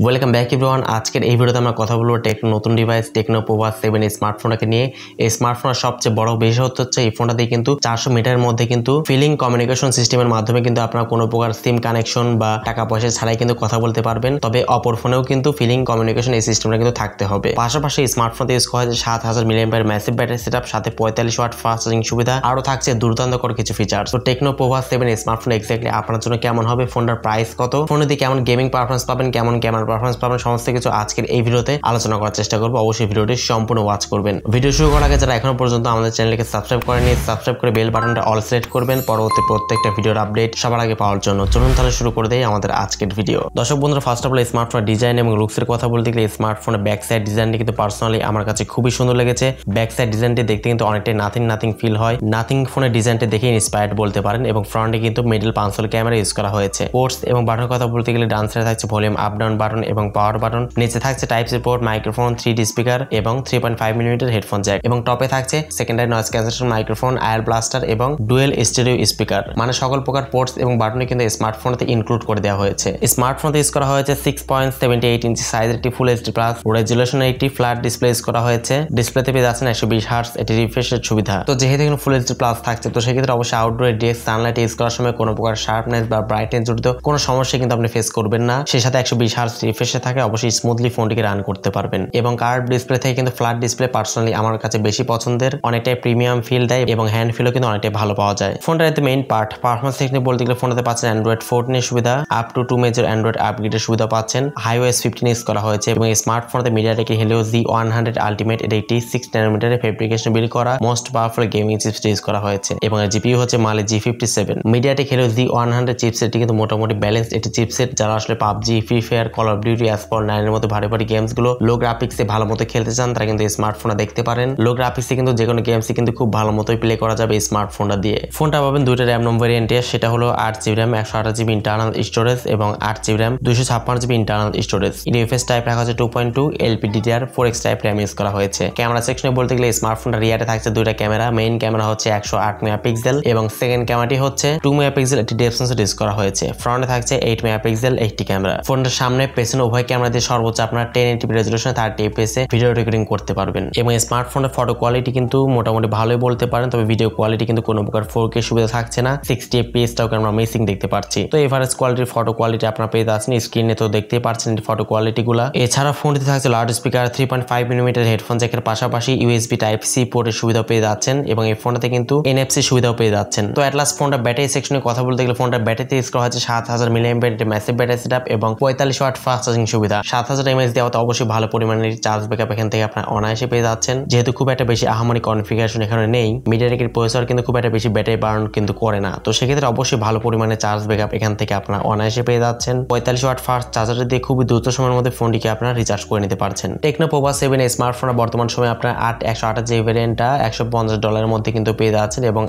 Welcome back everyone. আজকের এই ভিডিওতে আমরা কথা বলবো টেকনো নতুন ডিভাইস টেকনো পোভা 7 এই স্মার্টফোনটাকে নিয়ে। এই স্মার্টফোনের সবচেয়ে বড় বিশেষত্ব হচ্ছে এই ফোনটা দিয়ে কিন্তু 400 মিটারের মধ্যে কিন্তু ফিলিং কমিউনিকেশন সিস্টেমের মাধ্যমে কিন্তু আপনারা কোনো প্রকার সিম কানেকশন বা টাকা পয়সা ছাড়াই কিন্তু কথা বলতে পারবেন। তবে অপর ফোনেও কিন্তু ফিলিং কমিউনিকেশন এই সিস্টেমটা কিন্তু থাকতে হবে। পাশাপাশি এই স্মার্টফোনতে ইউজ করা হয়েছে 7000 mAh ম্যাসিভ ব্যাটারি সেটআপ, সাথে 45 ওয়াট ফাস্ট চার্জিং সুবিধা, আরও থাকছে দুর্দান্তকর কিছু ফিচার। তো টেকনো পোভা 7 এই স্মার্টফোন এক্স্যাক্টলি আপনার জন্য কেমন হবে, ফোনটার প্রাইস কত, ফোনে দিয়ে কেমন গেমিং পারফরমেন্স পাবেন, কেমন ক্যামেরা পারফরমেন্স পাবেন, সমস্ত কিছু আজকের এই ভিডিওতে আলোচনা করার চেষ্টা করবো। অবশ্যই ভিডিওটি সম্পূর্ণ ওয়াচ করবেন। ভিডিও শুরু করার আগে যারা এখনো পর্যন্ত আমাদের চ্যানেলকে সাবস্ক্রাইব করেনি, সাবস্ক্রাইব করে বেল বাটনটা অল সিলেক্ট করবেন পরবর্তী প্রত্যেকটা ভিডিওর আপডেট সবার আগে পাওয়ার জন্য। চলুন তাহলে শুরু করে দেই আমাদের আজকের ভিডিও। দর্শক বন্ধুরা, ফার্স্ট অফ অল স্মার্টফোনের ডিজাইন এবং লুকসের কথা বলতে গেলে স্মার্টফোনের ব্যাক সাইড ডিজাইনটি কিন্তু পার্সোনালি আমার কাছে খুবই সুন্দর লেগেছে। ব্যাক সাইড ডিজাইনটি দেখতে কিন্তু অনেকটাই নাথিং ফিল হয়। নাথিং ফোনের ডিজাইনটি দেখে ইন্সপায়ার্ড বলতে পারেন এবং ফ্রন্টে কিন্তু মিডল পাঞ্চল ক্যামেরা ইউজ করা হয়েছে। পোর্টস এবং বাটনের কথা বলতে গেলে ডান সাইডে থাকছে ভলিউম আপ ডাউন বাটন এবং পাওয়ার বাটন, নিচে থাকছে type C port, microphone, 3D speaker এবং 3.5 মিলিমিটার হেডফোন জ্যাক, এবং টপে থাকছে secondary noise cancellation microphone, air blaster এবং ডুয়েল স্টেরিও স্পিকার। মানে সকল প্রকার পোর্টস এবং বাটনে কিন্তু স্মার্টফোনতে ইনক্লুড করে দেওয়া হয়েছে। স্মার্টফোনতে ইউজ করা হয়েছে 6.78 ইঞ্চি সাইজের একটি ফুল এইচডি প্লাস রেজুলেশনের একটি ফ্ল্যাট ডিসপ্লে ইউজ করা হয়েছে। ডিসপ্লেতে পেয়ে যাচ্ছেন 120 হার্টজ এটি রিফ্রেশের সুবিধা। তো যেহেতু এখানে ফুল এইচডি প্লাস থাকছে, তো সেক্ষেত্রে অবশ্যই আউটডোরে ডিরেক্ট সানলাইট ইউজ করার সময় কোনো প্রকার শার্পনেস বা ব্রাইটনেস জড়িত কোনো সমস্যা কিন্তু আপনি ফেস করবেন না। সেই সাথে 120 হার্টজ রিফ্রেশে থাকে, অবশ্যই স্মুথলি ফোনটিকে রান করতে পারবেন। এবং কার্ভ ডিসপ্লে থেকে কিন্তু ফ্ল্যাট ডিসপ্লে পার্সোনালি আমার কাছে বেশি পছন্দের, অনেকটাই প্রিমিয়াম ফিল দেয় এবং হ্যান্ড ফিলও কিন্তু অনেকটাই ভালো পাওয়া যায়। ফোনটার এতে মেইন পারফরমেন্স টেকনিক বলতে গেলে ফোনটাতে পাচ্ছেন অ্যান্ড্রয়েড 14 এর সুবিধা, আপ টু 2 মেজর অ্যান্ড্রয়েড আপগ্রেডের সুবিধা পাচ্ছেন। iOS 15 ইউজ করা হয়েছে এবং এই স্মার্টফোনতে মিডিয়াটেক Helio Z100 আলটিমেট এর একটি 6 ন্যানোমিটারের ফেব্রিকেশন বিল্ড করা most powerful gaming chipset use করা হয়েছে এবং এর জিপিইউ হচ্ছে Mali G57। MediaTek Helio Z100 চিপসেটটি কিন্তু মোটামুটি ব্যালেন্সড একটি চিপসেট। যারা আসলে PUBG, free fire, call of duty, asphalt 9 এর মতো ভারী গেমস গুলো লো গ্রাফিক্সে ভালো মতো খেলতে চান, তারা কিন্তু এই স্মার্টফোনটা দেখতে পারেন। লো গ্রাফিক্সে কিন্তু যে কোনো গেমসই কিন্তু খুব ভালো মতোই প্লে করা যাবে এই স্মার্টফোনটা দিয়ে। ফোনটা পাবেন দুইটা র্যাম রম ভেরিয়েন্টে, সেটা হলো 8GB RAM 128GB internal storage এবং 8GB RAM 256GB internal storage. UFS type রাখা হচ্ছে 2.2, LPDDR4X টাইপ র্যাম ইউজ করা হয়েছে। ক্যামেরা সেকশনে বলতে গেলে স্মার্টফোনটা রিয়ারে থাকছে দুইটা ক্যামেরা। মেইন ক্যামেরা হচ্ছে 108 মেগাপিক্সেল এবং সেকেন্ড ক্যামেরাটি হচ্ছে 2 মেগাপিক্সেল একটি ডেপথ সেন্সর ইউজ করা হয়েছে। ফ্রন্টে থাকছে 8 মেগাপিক্সেল একটি ক্যামেরা। ফোনটার সামনে পেছনে উভয় ক্যামেরা দিয়ে সর্বোচ্চ আপনার 1080p রেজোলিউশনে 30 fps ভিডিও রেকর্ডিং করতে পারবেন এবং স্মার্টফোনের ফটো কোয়ালিটি কিন্তু মোটামুটি ভালোই বলতে পারেন। তবে ভিডিও কোয়ালিটি কিন্তু কোনো প্রকার 4K সুবিধা থাকছে না, 60 fps টাও আমরা মিসিং দেখতে পাচ্ছি। তো এভারেজ কোয়ালিটির ফটো কোয়ালিটি আপনারা পেয়ে যাচ্ছেন স্ক্রিনে, তো দেখতেই পাচ্ছেন ফটো কোয়ালিটি গুলা। এছাড়া ফোনটিতে থাকছে লাউড স্পিকার, 3.5 মিলিমিটার হেডফোন জ্যাকের পাশাপাশি USB টাইপ সি পোর্টের সুবিধা পেয়ে যাচ্ছেন এবং এই ফোনটাতে কিন্তু NFC সুবিধাও পেয়ে যাচ্ছেন। তো অ্যাটলাস ফোনটা ব্যাটারি সেকশনে কথা বলতে গেলে ফোনটা ব্যাটারিতে ইউজ করা হচ্ছে 7000 mAh ম্যাসিভ ব্যাটারি সেটআপ এবং 45 ওয়াট ফাস্ট চার্জিং সুবিধা। 7000 mAh দেওয়া তো অবশ্যই ভালো পরিমাণের চার্জ ব্যাকআপ এখান থেকে আপনার অনায়াসে পেয়ে যাচ্ছেন। যেহেতু খুব একটা বেশি আহামরি কনফিগারেশন এখানে নেই, মিডিয়াটেকের প্রসেসর কিন্তু খুব একটা বেশি ব্যাটারি বার্ন কিন্তু করে না, তো সেক্ষেত্রে অবশ্যই ভালো পরিমাণে চার্জ ব্যাকআপ এখান থেকে আপনার অনায়াসে পেয়ে যাচ্ছেন। 45 ওয়াট ফাস্ট চার্জার দিয়ে খুবই দ্রুত সময়ের মধ্যে ফোনটিকে আপনারা রিচার্জ করে নিতে পারছেন। টেকনো পোভা 7 এই স্মার্টফোন বর্তমান সময়ে আপনার 128GB ভেরিয়েন্টটা $150 মধ্যে কিন্তু পেয়ে যাচ্ছেন এবং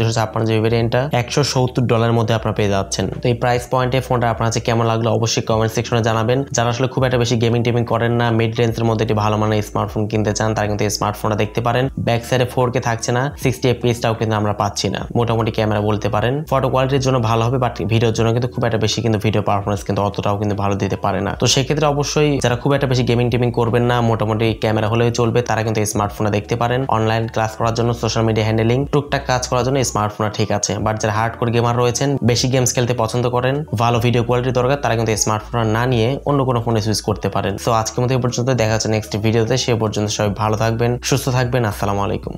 256GB ভেরিয়েন্টটা $170 মধ্যে আপনারা পেয়ে যাচ্ছেন। তো এই প্রাইস পয়েন্টে ফোনটা আপনার কাছে কেমন লাগলো অবশ্যই কমেন্ট সেকশনে জানাবেন। যারা আসলে খুব একটা বেশি গেমিং টেমিং করেন না, মিড রেঞ্জের মধ্যে একটি ভালো মানের স্মার্টফোন কিনতে চান, তারা কিন্তু এই স্মার্টফোনটা দেখতে পারেন। ব্যাক সাইডে 4K থাকছে না, 60 fps টাও কিন্তু আমরা পাচ্ছি না। মোটামুটি ক্যামেরা বলতে পারেন ফটো কোয়ালিটির জন্য ভালো হবে, বাট ভিডিওর জন্য কিন্তু খুব একটা বেশি কিন্তু ভিডিও পারফরমেন্স কিন্তু অতটাও কিন্তু ভালো দিতে পারে না। তো সেক্ষেত্রে অবশ্যই যারা খুব একটা বেশি গেমিং টেমিং করবেন না, মোটামুটি ক্যামেরা হলেও চলবে, তারা কিন্তু এই স্মার্টফোনটা দেখতে পারেন। অনলাইন ক্লাস করার জন্য, সোশ্যাল মিডিয়া হ্যান্ডেলিং, টুকটাক কাজ করার জন্য এই স্মার্টফোনটা ঠিক আছে। বাট যারা হার্ডকোর গেমার রয়েছেন, বেশি গেমস খেলতে পছন্দ করেন, ভালো ভিডিও কোয়ালিটি দরকার, তারা কিন্তু এই স্মার্টফোনটা না নিয়ে অন্য কোনো ফোনে সুইচ করতে পারেন। সো আজকের মতো এই পর্যন্ত, দেখা যাচ্ছে নেক্সট ভিডিওতে। সে পর্যন্ত সবাই ভালো থাকবেন, সুস্থ থাকবেন। আসসালামু আলাইকুম।